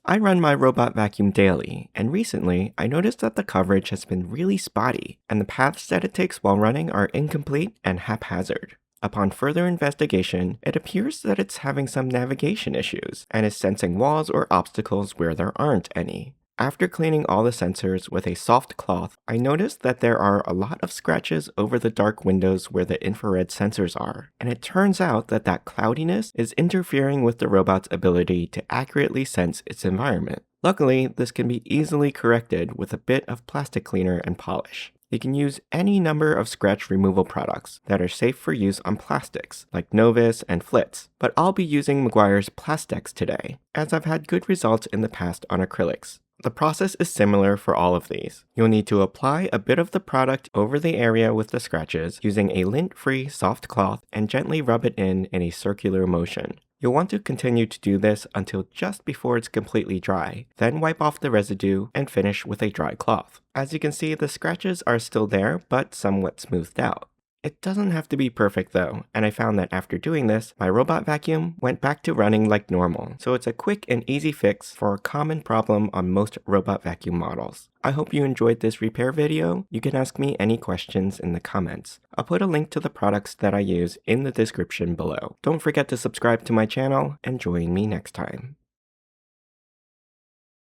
I run my robot vacuum daily, and recently I noticed that the coverage has been really spotty, and the paths that it takes while running are incomplete and haphazard. Upon further investigation, it appears that it's having some navigation issues and is sensing walls or obstacles where there aren't any. After cleaning all the sensors with a soft cloth, I noticed that there are a lot of scratches over the dark windows where the infrared sensors are, and it turns out that cloudiness is interfering with the robot's ability to accurately sense its environment. Luckily, this can be easily corrected with a bit of plastic cleaner and polish. You can use any number of scratch removal products that are safe for use on plastics, like Novus and Flitz, but I'll be using Meguiar's Plastex today, as I've had good results in the past on acrylics. The process is similar for all of these. You'll need to apply a bit of the product over the area with the scratches using a lint-free soft cloth and gently rub it in a circular motion. You'll want to continue to do this until just before it's completely dry, then wipe off the residue and finish with a dry cloth. As you can see, the scratches are still there, but somewhat smoothed out. It doesn't have to be perfect though, and I found that after doing this, my robot vacuum went back to running like normal, so it's a quick and easy fix for a common problem on most robot vacuum models. I hope you enjoyed this repair video. You can ask me any questions in the comments. I'll put a link to the products that I use in the description below. Don't forget to subscribe to my channel and join me next time.